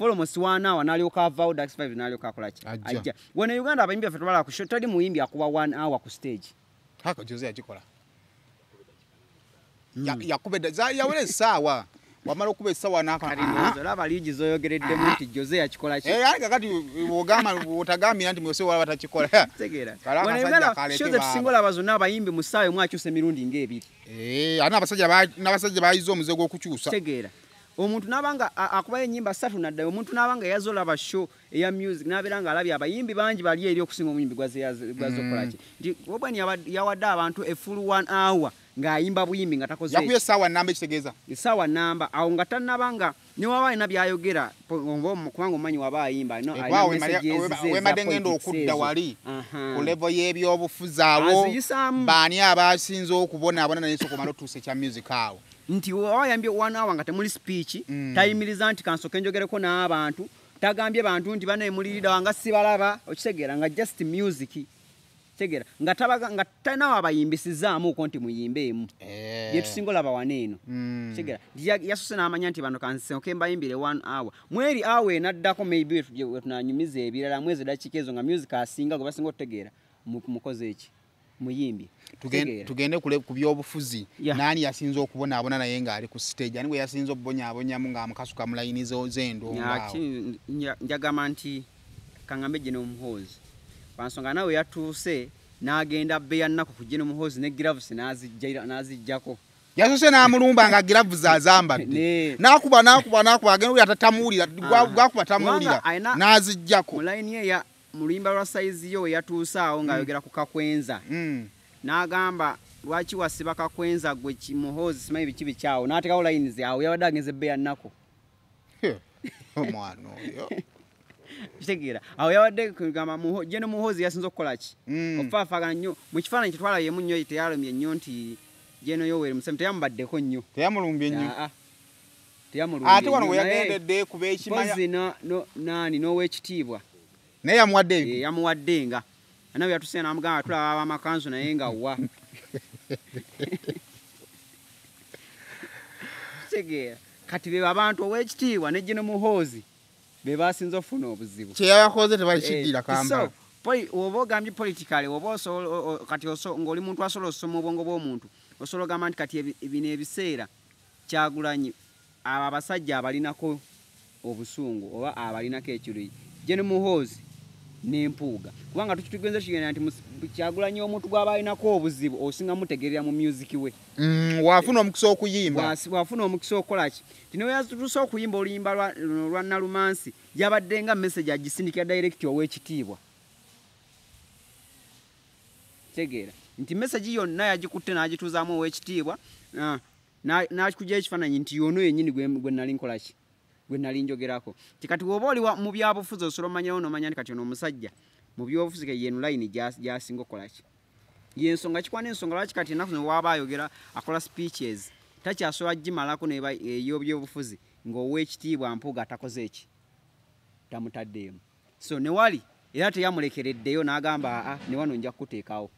almost 1 hour n'alyoka avaawo Dax 5 n'alyoka akola ki ajja wano Uganda abayimbi baffe tubala ku show tali muyimbi akuba 1 hour ku stage haka Jose yakikola yakubedda yawule essaawa wamala okuba essaawa n'akalaba liigi zoyogereddemu nti Jose yakikola ki kakati wogamba wotagambira nti Jose wala batakikola tegeera wano Uganda show zetusinga olaba zonna abayimbi mu ssaawa emu akyusa emirundi ng'ebiri n'abasajja bayize omuze gw'okukyusa tegeera omuntu nabanga akubaye ennyimba 3 naddayo omuntu nabanga yazolaba show eya music naberanga alabye abayimbi bangi bali eri okusinga omuyimbi gwazokolaki nti obani yawadde abantu a full 1 hour ng'ayimba buyimbi nga takoze yakuye sawa namba ekitegeeza sawa namba awo nga tannabanga ne waba alina byayogera kubanga omanyi waba ayimba wemadde ngenda okudda wali ku levo y'ebyobufuzi awo baani abasinze okubonaabona naye sokomala otuusa ekya music awo nti wayambye 1 hour nga temuli speech tayimiriza nti kansoke njogereko n'abantu tagambye bantu nti bane mulirida wanga sibalaba okitegeera nga just music tegera nga tanawo abayimbisizaamu uko nti muyimbeemu byetusinga olaba waneeno tegera yasose n'amanya nti bano kansoke mbayimbire 1 hour mweri awe naddako maybe wetunanyumiza ebirala mwezi dakiika ezo nga music asinga gwe basinga okutegeera mukoze eki muyimbi tugende ku byobufuzi nani yasinze okubonaabona naye ng'ali ku stage ani gwe yasinze okubonyaabonyamu ng'amukasuka mu layini z'endongo njagamba nti kaŋŋambe Gino Muhoozi kwansonga nawe yatuuse n'agenda bbeya nnaku ku Gino Muhoozi ne gloves n'aziggyako yasose n'amulumba nga gloves azambadde n'akuba agenda uli atatamuwulira gwakuba tamuwulira n'aziggyako mu layini eya mu luyimba lwa sayizi yo yatuuse awo ng'ayogera ku Kakwenza n'agamba lwaki wasiba Kakwenza gwe Muhoozi simanyi biki bikyawo n'ateekawo layini ze awo yabadde agenze bbeya nnaku omwana oyo kitegeera awo yabadde kugamba Gino Muhoozi yasinze okukola ki okufaafagana nnyo mu kifaananyi kyetwalabyeemu nnyo teyalumye nnyo nti Gino Yoweri Museveni teyamubaddeko nnyo teyamulumbye nnyo ate wano we yagendedde kuba ekimanya nani n'owekitiibwa naye yamuwadde ebyo yamuwadde nga nawe yatusee n'amugamba tulaba abamakanzu naye nga wa kitegeera kati be abantu owekitiibwa ne Gino Muhoozi be basinze ofuna obuzibu kyeyabakoze tebali kiddira Kampala oba ogambye politically oba kati ng'oli muntu asobola osoma obwongo bw'omuntu osobola ogamba nti kati bino ebiseera Kyagulanyi abo abasajja abalinako obusungu oba abalinako ekiruyi Gino Muhoozi n'empuuga kubanga tukitugenze kigenda nti Kyagulanyi omuntu gw'aba alinako obuzibu osinga mutegerera mu music we wafuna omukisa okuyimba wafuna omukisa okolaki tino yatuuse okuyimba oluyimba lwa Nalumansi yabadde nga message agisindikira direct ow'ekitiibwa tegeera nti message yonna yagikutte n'agituuzaamu ow'ekitiibwa n'akikuggyayo ekifaananyi nti yono yennyini gwe nali nkolaki gwe nali njogerako kati bw'oba oli mu byabufuzi osobola omanyawo n'omanya nti kati ono omusajja mu byobufuzi yenu layini gy'asinga okukolaki yensonga kikwana ensonga lwaki kati ennaku zino waaba ayogera akola speeches takyasobola gimalako neba ey'obyobufuzi ng'ow'ekitiibwa Mpuuga atakoze eki tamutaddeemu so ne wali era teyamulekereddeyo n'agamba ne wano nja kukuteekawo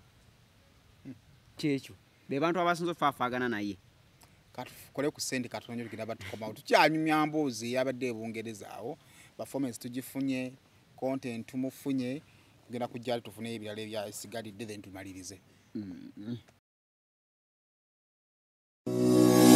kyekyo be bantu abasinze ofaafaagana naye katukole ku ssente katonyo tugenda batukomawo tukyanyumya mboozi eyabadde ebungereza awo performance tugifunye content tumufunye tugenda kujjali tufune ebirala ebyasigalidde then tumalirize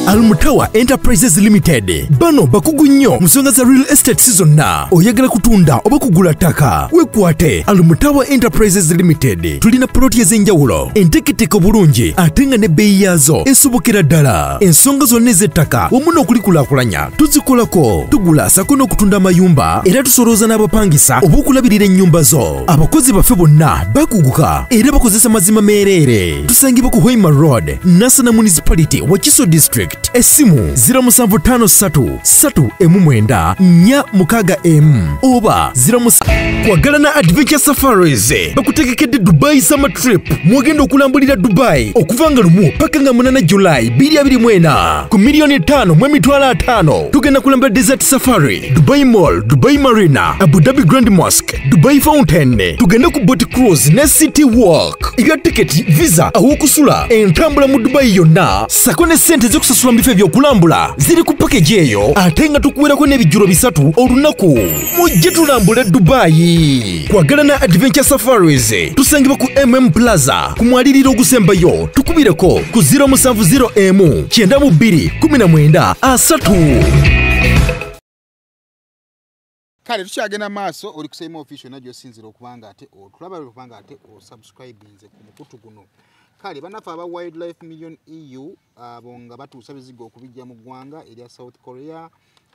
Almutawa Enterprises Limited bano bakugu nnyo musonga za real estate season na oyagala kutunda oba kugula ttaka wekwate Almutawa Enterprises Limited tulina ploti ez'enjawulo enteketeke bulungi ate nga ne bbeeyi yaazo esobokera ddala ensonga zonna ez'ettaka wamu n'okulikulaakulanya tuzikolako tugula sako n'okutunda amayumba era tusolooza n'abapangisa oba okulabirira ennyumba zo abakozi baffe bonna bakuguka era bakozesa mazima meereere tusangibwa ku Hoima Road Nasana Municipality Wakiso District Esimu 0753 oba 07 Kwagalana Adventure Safaris bakutegekedde Dubai Summer Trip mwagenda okulambulira Dubai okuvanga lumu paka nga 8 July 2024 ku $5,500,000 tugenda kulambula Desert Safari Dubai Mall Dubai Marina Abu Dhabi Grand Mosque Dubai Fountain tugenda ku boat cruise ne City Walk ebya ticket visa awokusula entambula mu Dubai yonna sako ne sente zokusasula mu bifo ebyokulambula ziri ku package eyo ate nga tukuwerako n'ebijjulo 3 olunaku mujje tulambule Dubai Kwagalana Adventure Safaris tusangibwa ku Plaza ku mwaliriro ogusembayo tukubireko ku 0709219 kale tukyagenda maaso oli kusema official najjo sinzira okubanga ate otulaba okubanga ate osubscribinze ku mukutu guno kale banafa aba Wildlife Million EU abo nga batuusa bizigo okubijja mu ggwanga erya South Korea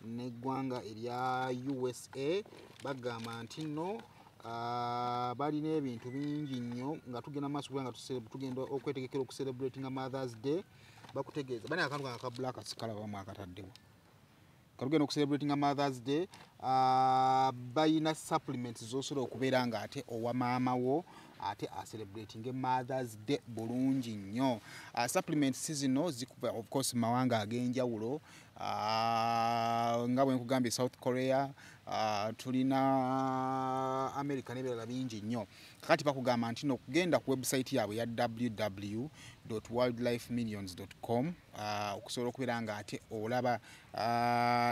n'eggwanga erya USA bagamba nti nno balina ebintu bingi nnyo nga tugenda maaso kubanga tugenda okwetegekera okucelebratinga Mother's Day bakutegeeza bani akantu ka black sikala bamu akataddewo kalugenda okucelebratinga Mother's Day bayina supplements zosobola okubeera nga ate owa maama wo ate celebrating Mother's Day bulungi nnyo supplements zino zikuba of course mawanga ag'enjawulo nga bwe nkugambye South Korea tulina America n'ebirala bingi nnyo kakati bakugamba nti okugenda ku website yaabwe ya www.wildlifemillions.com okusobola okubeera nga ate olaba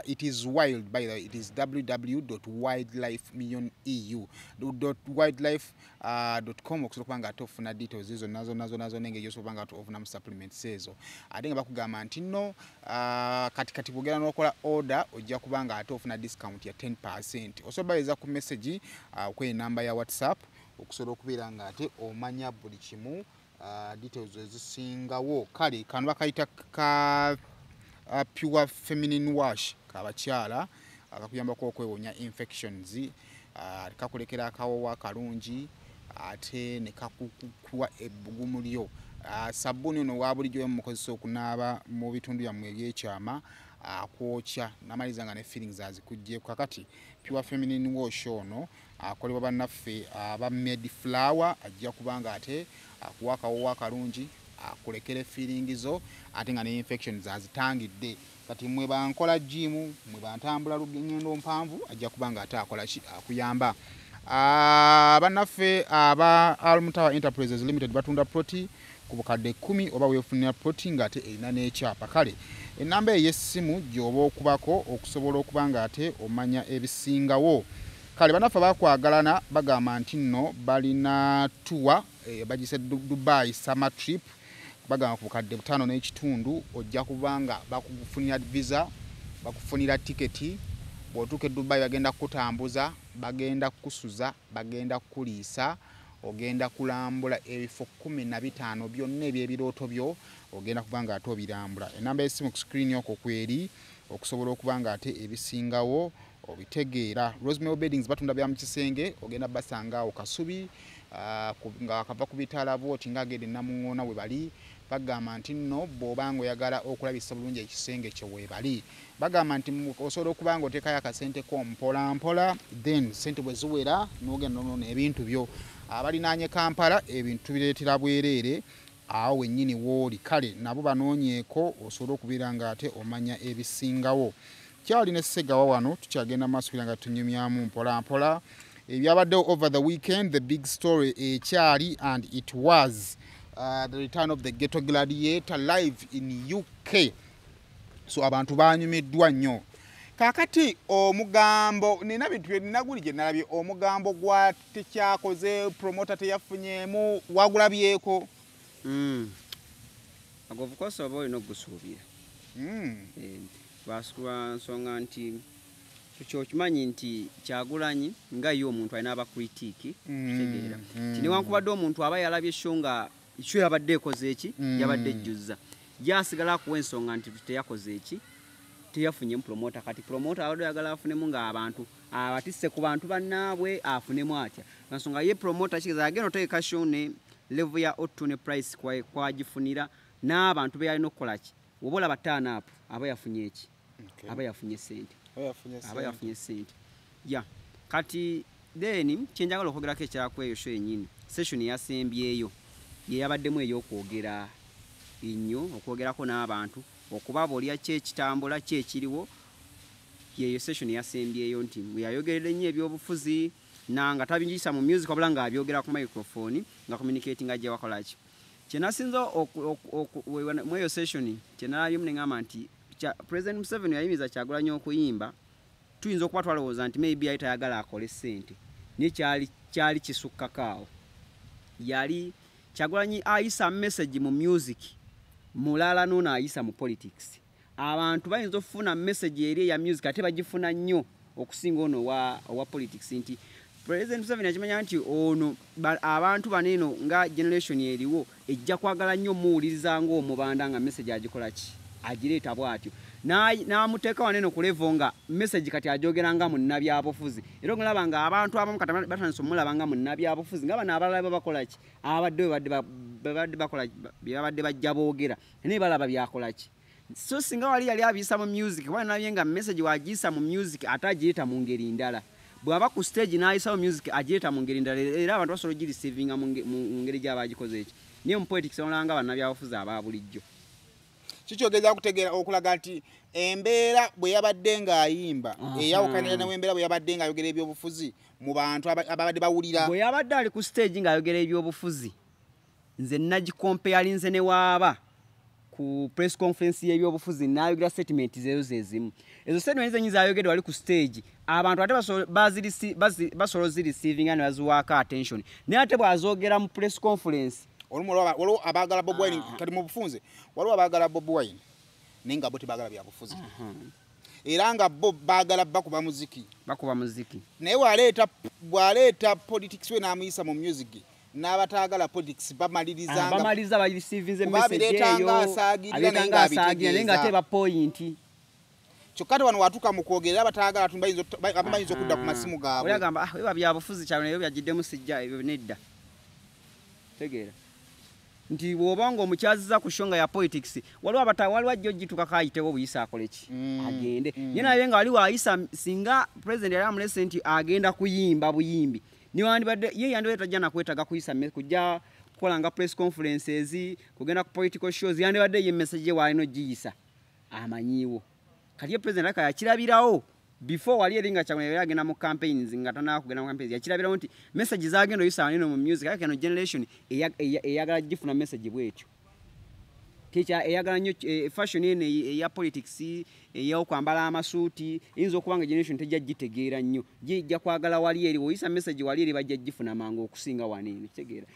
it is wild by the way it is www.wildlifemillioneu.wildlife.com okusobola okuba nga ate ofuna details ezo nazo nengeri yosobola nga ofunamu supplements ezo ate nga bakugamba nti nno kati bwogera n'okola order ojja kuba nga ate ofuna discount ya 10%. Osobola ku message kwe namba ya WhatsApp okusobola okubeera nga ate omanya buli kimu details ezisingawo kale kano bakayita ka pure feminine wash kabakyala akakuyambako okwewonya infections kakulekera akawowa kalungi ate ne kakukuwa ebbugumu lyo sabuni ono wa bulijjo mukozesa okunaaba mu bitundu byammwe ebyekyama akwokya namaliza nga ne feelings azikujjeeko kakati pure feminine wash ono akolebwa bannaffe aba made flower ajja kubanga ate akuwa akawowa kalungi akulekere feelingizo ate nga ne infections azitangidde kati mwe bankola gym mwe bantambula lugendo mpanvu ajja kubanga ate akola akuyamba bannaffe aba Almutawa Enterprises Limited batunda proti ku bukadde 10 oba weefunira proti nga ate erina n'ekyapa kale enamba ey'essimu gy'oba okubako okusobola okuba nga ate omanya ebisingawo kale bannaffe bakwagalana bagamba nti nno balina tour bagise Dubai summer trip bagamba ku bukadde 5 n'ekitundu ojja kubanga bakufunira visa bakufunira tiketi bw'otuuka e Dubai bagenda kutambuza bagenda kusuza bagenda kuliisa ogenda kulambula ebifo 15 byonna ebyebirooto byo ogenda kubanga ate obirambula enamba y'essimu ku screen yoko kweri okusobola okubanga ate ebisingawo obitegeera Rosemary Beddings batunda bya mu kisenge ogenda basangaawo Kasubi nga kava ku bitaala booti ng'agende Namuŋŋoona we bali bagamba nti nno bw'obanga oyagala okulabisa bulungi ekisenge kye weebali bagamba nti osobola okubanga oteekayo akasente ko mpola then sente bwe ziwera n'ogenda nono ebintu byo abalinaanye Kampala ebintu bireetera bwereere awo wennyini wooli kale nabo banoonyeeko osobola okubeera nga ate omanya ebisingawo kyali ne Ssegawa wano tukyagenda maaso kugira nga tunyumyamu mpola ebyabaddewo over the weekend the big story ekyali and it was the return of the Ghetto Gladiator live in UK so abantu banyumiddwa nnyo kakati omugambo nina bintu naguli gye nalabye omugambo gwa tekyakoze promoter teyafunyeemu wagulabyeko ago of course oba olina okugusuubira lwasukula nsonga nti kyokimanyi nti Kyagulanyi nga ye omuntu alina abakritiiki kitegeera ti newankubadde omuntu aba yalabye show nga kyo yabadde ekoze eki yabadde ejjuzza gyasigala akuwa ensonga nti teyakoze eki teyafunye promoter kati promoter abadde yagala afunemu nga abantu abatisse ku bantu bannaabwe afunemu atya nsonga ye promoter kiza agenda oteeka show ne level ya otto ne price kwagifunira n'abantu be yalina okukola ki oba olaba turn up aba yafunye eki aba yafunye sente aba yafunye sente ya kati then kyenjagala okwogerako ekyakweyo show yennyini session yasembyeyo ye yabaddemu ey'okwogera ennyo okwogerako n'abantu okubaba olya kyekitambula kyekiriwo yeyo session yasembyeyo nti yayogerera nnyo ebyobufuzi nanga tabinjisa mu music wabula nga abyogera ku microphone nga communicating ajja wakolaki kyenasinza mu eyo session kyenalabye munengamba nti President Museveni yayimiza Kyagulanyi okuyimba tuyinza okuba twalowooza nti maybe yali tayagala akole ssente naye kyali kisukkakaawo yali Kyagulanyi ayisa message mu music mulala n'ono ayisa mu politics abantu bayinza okufuna message eri ya music ate bagifuna nnyo okusinga ono owa politics nti President Museveni akimanya nti ono abantu baneno nga generation eriwo ejja kwagala nnyo muwuliriza ng'omubanda nga message agikola ki agireeta bw'atyo n'amuteeka waneno ku level nga message kati ajogera nga munnabyabufuzi era ngulaba nga abantu abamu kati batandise omulaba nga munnabyabufuzi nga bano abalala bakola ki babadde bajja boogera naye balaba byakola ki so singa wali yali abiyisa mu music wali nabye nga message wagiyisa mu music ate agireeta mu ngeri ndala bw'aba ku stage n'ayisa mu music agireeta mu ngeri ndala era abantu basobola ogirecevinga mu ngeri gy'abagikoze eki niye mu poetics olanga bannabyabufuzi aba bulijjo kikyogeza kutegeera okulaga nti embeera bwe yabadde ng'ayimba eyawukanira n'embeera bwe yabadde ng'ayogera ebyobufuzi mu bantu ababadde bawulira bwe yabadde ali ku stage ng'ayogera ebyobufuzi nze nagikompeyalinze ne waaba ku press conference y'ebyobufuzi n'ayogera statement zezimu ezo statement zenyi zayogedde wali ku stage abantu ate basobola zireceiving ne baziwaako attention naye ate bw'azoogera mu press conference waliwo abaagala Bobi Wine kati mu bufunze waliwo abaagala Bobi Wine naye nga bo tebaagala byabufuzi era nga bo baagala bakuba muziki naye bw'aleeta politics we n'amuyisa mu music n'abataagala politics bamaliriza bayirisiivinze message eyo asaagirira naye nga ate bapoyinti kyokka te wano watuuka mu kwogera abataagala bayinza okudda ku masimu gaabwe oyagamba weba byabufuzi kyalo naye byagiddemu sijja ebyo nedda tegeera nti bw'obanga omukyaziza ku shonga ya politics waliwo ajja ogituukako ayitewo buyisa akole ki agende ye naye nga waliwo ayisa singa president yali amulese nti agenda kuyimba buyimbi ye yandibadde tajja nakwetaaga kuyisa kujja kukola nga press conferences kugenda ku political shows yandibadde ye message ye waalina ogiyisa amanyiiwo kati ye president aka yakirabirawo before wali eringa kyagula yali agenda mu campaigns nga tanaba kugenda mu campaigns yakirabirawo nti message zagenda oyisa waneno mu music ate kano generation eyagala gifuna message bwetyo eyagala nnyo fashion eno eya politics ey'okwambala amasuuti eyinza okuba nga generation tejja gitegeera nnyo gijja kwagala wali eri oyisa message wali eri bajja gifuna mangu okusinga waneeno kitegeera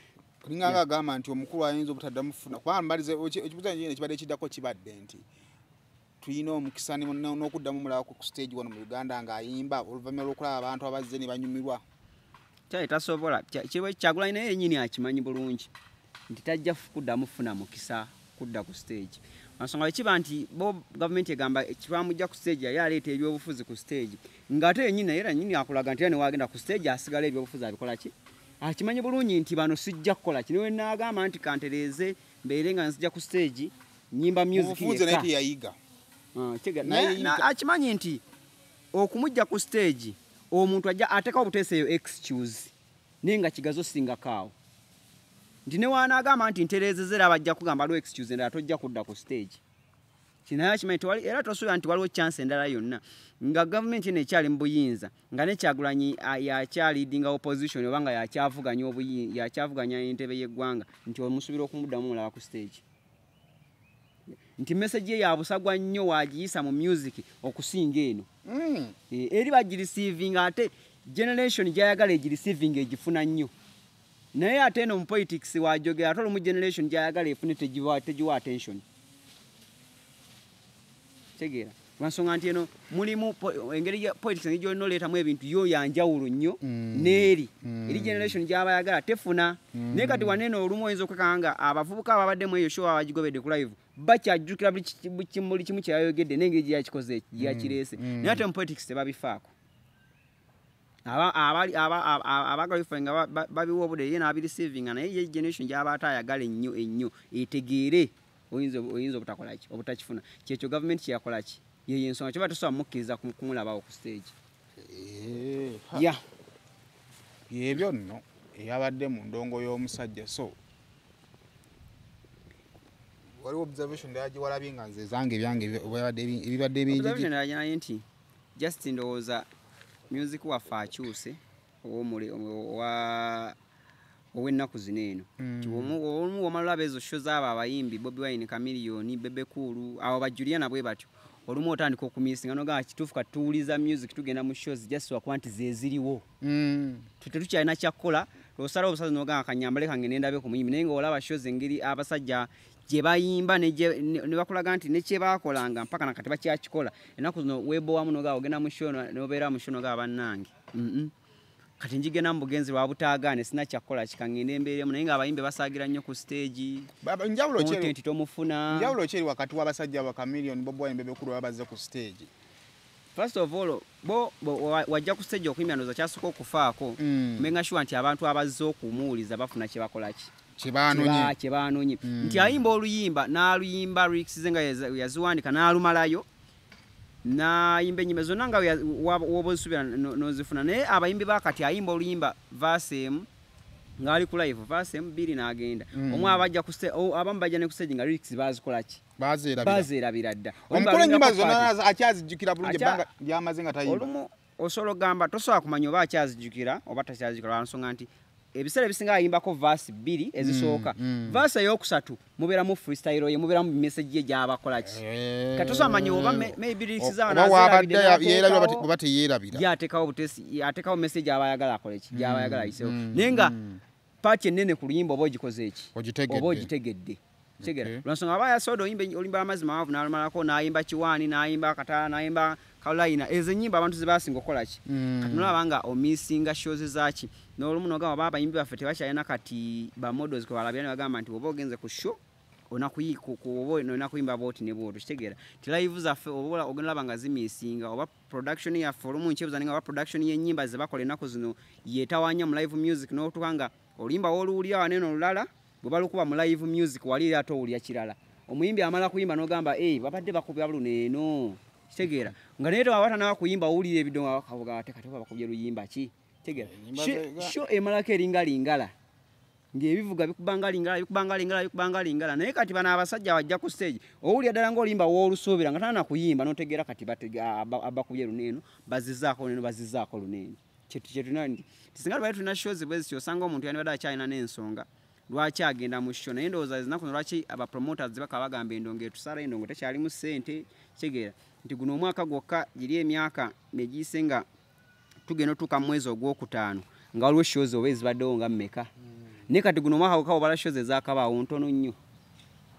olinganga agamba nti omukulu ayinza obutaddamu funa kubanga mbalize ekibuuzo kino ekibadde kiddako kibadde nti tulina omukisa n'okuddamu mulaba ku stage wano mu Uganda ng'ayimba oluvannyuma lw'okulaba abantu abazze ne banyumirwa kyali tasobola Kyagulanyi naye yennyini akimanyi bulungi nti tajja kuddamu funa mukisa kudda ku stage ensonga ekiba nti bo gavumenti egamba kibamujja ku stage yali aleeta ebyobufuzi ku stage ng'ate yennyini naye yennyini akulaga nti era ne wagenda ku stage asigala ebyobufuzi abikola ki akimanyi bulungi nti bano sijja kukola ki niwe naagamba nti kantereeze mbeere nga nzija ku stage nyimba music yayiga akimanyi nti okumujja ku stage omuntu ajja ateka obuteesa eyo excuse naye nga kigazo singakaawo nti ne wanaagamba nti ntereezeze era bajja kugamba lwo excuse endala tojja kudda ku stage kinaye akimanyi era tosuubira nti waliwo chance endala yonna nga gavumenti eno ekyali mu buyinza nga ne Kyagulanyi yakyalidinga opposition oba nga yakyavuganya entebe y'eggwanga nti omusuubira okumuddamu mulaba ku stage nti message ye yabusagwa nnyo wagiyisa mu music okusinga eno eri bagireceiving ate generation gyayagala egireceiving egifuna nnyo naye ate eno mu politics wajogera ate olumu generation gyayagala efune tegiwa attention tegeera lwansonga nti eno mulimu engeri ya politics ngi gy'onoleetamu ebintu yo yanjawulo nnyo n'eri eri generation gy'abayagala tefuna naye kati waneeno olumu oyinza okwekanga abavubuka ababadde mu eyo show abagigobedde ku live bakyajjukira buli kimu kyeyayogedde n'engeri gyeyakikoze gyeyakireese naye ate mu politics tebabifaako abagala bifa nga babiwa obudde ye n'abireceiving naye ye generation gy'aba ate ayagala ennyo etegeere oyinza obutakola ki obutakifuna kyekyo gavumenti kyeyakola ki yeyo ensonga kyoba tosobola mukkiriza kumulabawo ku stage ebyo nno eyabadde mu ndongo y'omusajja so waliwo observation ndayagiwalabye nga nze zange ebyange ebibadde bingi nti just ndowooza music waffe akyuse ow'ennaku zino eno olumu wamalaba ezo sho zaabo abayimbi Bobi Wine Chameleone Bebe Cool abo bajuliana bwe batyo olumu otandika okumisinga nogaa kituufu katuwuliza music tugenda mu shows just wakuba nti zeziriwo tetukyalina kyakkola osala obusazi nogaa kanyambale kange nendabe ku muyimbi naye nga olaba shows engeri abasajja gye bayimba ne bakulaga nti nekyebakolanga mpaka nakati bakyakikola ennaku zino webowamu nogaa ogenda mu show nobeera mu show nogaa bannange kati njigenda mu bugenzi bwa butaagaane sina kyakola kikangende embeeremu naye nga abayimbi basaagira nnyo ku stage content tomufuna njawulo kyeri wakati w'abasajja ba Chameleone Bobi Wine Bebe Cool abazze ku stage. First of all bo wajja ku stage okuyimba ndoza kyasooka okufaako mmenga sure nti abantu abazze okumuwuliza bafuna kye bakola ki kye baanonye nti ayimba oluyimba n'aluyimba lyrics ze nga yaziwandika n'alumalayo n'ayimba ennyimba zonna nga woba ozisubira n'ozifuna naye abayimbi bakati ayimba oluyimba verse emu ng'ali ku live verse emu bbiri n'agenda omu abajja abamu bajja ne ku stage nga lyrics bazikola ki bazeerabira dda omukulu ennyimba zonna akyazijjukira bulungi ebbanga lyamaze nga tayimba olumu osobola ogamba tosobola kumanya oba akyazijjukira oba takyazijjukira lwansonga nti ebiseera ebisinga ayimbako verse 2 ezisooka verse eyokusatu mubeeramu freestyle ye mubeeramu message ye gy'abakola ki kati tosobola manya oba maybe lyrics zaabo oba teyeerabira yateekawo message aba ayagala akole ki gy'aba ayagala ayisewo naye nga paati ennene ku luyimba oba ogikoze ki oba ogitegedde kigera lwansonga aba yasoda olimba amazzi mawavu n'alumalako n'ayimba kiwaani n'ayimba katala n'ayimba Carolina ezo ennyimba abantu ze basinga okukola ki kati nolaba nga omisinga shows zaki n'olumu n'ogamba baba abayimbi baffe tebakyalina kati ba models kwe balabira ne bagamba nti oba ogenze ku show oba kuyimba booti ne bwotyo kitegeera ti live zaffe oba ogenda laba nga zimisinga oba production yaffe olumu nkyebuza nga oba production y'ennyimba ze bakola ennaku zino yeetawanya mu live music n'otuka nga oluyimba w'oluwulira waneeno olulala bwe balukuba mu live music wali era atowulira kirala omuyimbi amala kuyimba n'ogamba babadde bakubya luno eno kitegeera nga naye tewaba n'abakuyimba owulira ebido kavuga ate kati bakubye luyimba ki kitegeera sho emalako eringalingala ng'ebivuga bikubanga lingala naye kati bano abasajja bajja ku stage owulira ddala ng'olimba w'olusuubira nga tana kuyimba n'otegeera kati abakubye luno eno bazizzaako luno eno kyetuna nti tisinga lwali tulina shows bwe zityo osanga omuntu yandibadde akyalina n'ensonga lwaki agenda mu show naye ndowooza zinaku lwaki aba promoters bakaba bagamba endongo etusala endongo tekyalimu ssente kitegeera nti guno omwaka gwokka giri emyaka negiyise nga tugenda otuuka mu mwezi ogwokutaano nga waliwo shows oba ezibaddewo nga mmeka naye kati guno omwaka gwokka obala shows ezakabaawo ntono nnyo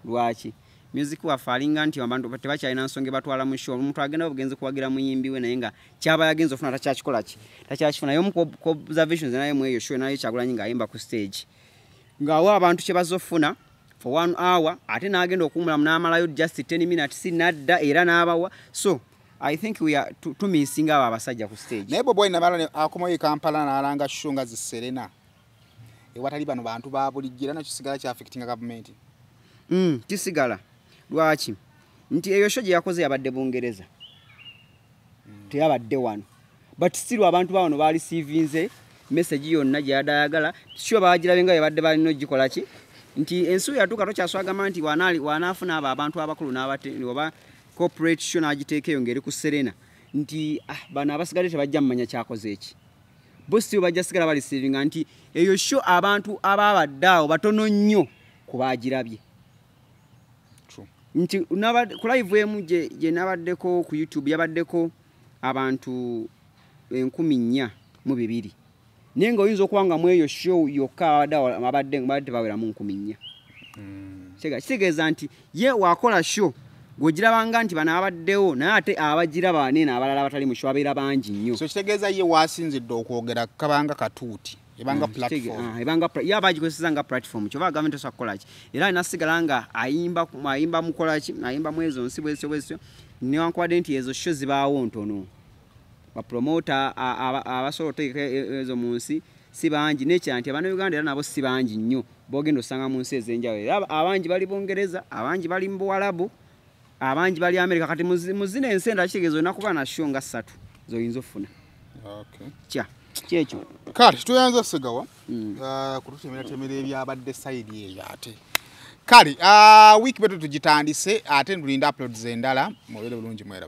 lwaki music waffe alinga nti abantu tebakyalina nsonga batwala mu show omuntu agenda bugenzi kuwagira muyimbi we naye nga kyaba yagenza ofuna takyakikola ki takyakifuna naye omu observations naye mu eyo show naye Kyagulanyi ng'ayimba ku stage ng'awa abantu kye bazofuna for 1 hour ate n'agenda okuwumula n'amalayo just 10 minutes n'adda era n'abawa so I think we are tumisinga abo abasajja ku stage naye Bobi Wine nabala akomayo Kampala n'alanga show nga ziserena ewatali bano bantu babulijjira nakyo kisigala kya affecting government kisigala lwaki nti eyo show gye yakoze yabadde Bungereza teyabadde wano but still abantu bano baali receivinze message yonna gy'adayagala sho baagirabe nga yabadde balina ogikola ki nti ensu yatuuka tokyaswagamba nti wanaafuna abo abantu abakulu oba corporate show n'agiteekeyo ng'eri ku Serena nti bano abasigadde tebajja mumanya kyakoze eki bo still bajja sigala balisiringa nti eyo show abantu ababadde awo batono nnyo kubaagirabye nti ku live emu gye nabaddeko ku YouTube yabaddeko abantu 4,200 naye ng'oyinza okuba nga mu eyo show yokka abadde bawera mu 4,400 kitegeeza nti ye wakola show gweogirabanga nti bano abaddewo naye ate abagiraba neeno abalala abatali mu show abeera bangi nnyo so kitegeeza ye waasinzidde okwogera kabanga katuuti ebanga platform yaba agikozesa nga platform kyova gavumenti osobola kukola ki era nasigala nga ayimba mukola ki ayimba mu ezo nsi bwezityo newankubadde nti ezo show zibaawo ntono bapromota abasobola oteeka ezo mu nsi si bangi nekira nti abaana Uganda era nabo si bangi nnyo bogenda osanga mu nsi ez'enjawulo era abangi bali Bungereza abangi bali mu Buwalabu abangi bali America kati mu zino ensi endala kitegeeza olina kuba na show nga 3 zoyinza ofuna kyekyo kale tuyanza sigawa kututemera ebyabadde side eyo ate kale wiiki betu tugitandise ate ndulinda uploads endala mubeere bulungi mwera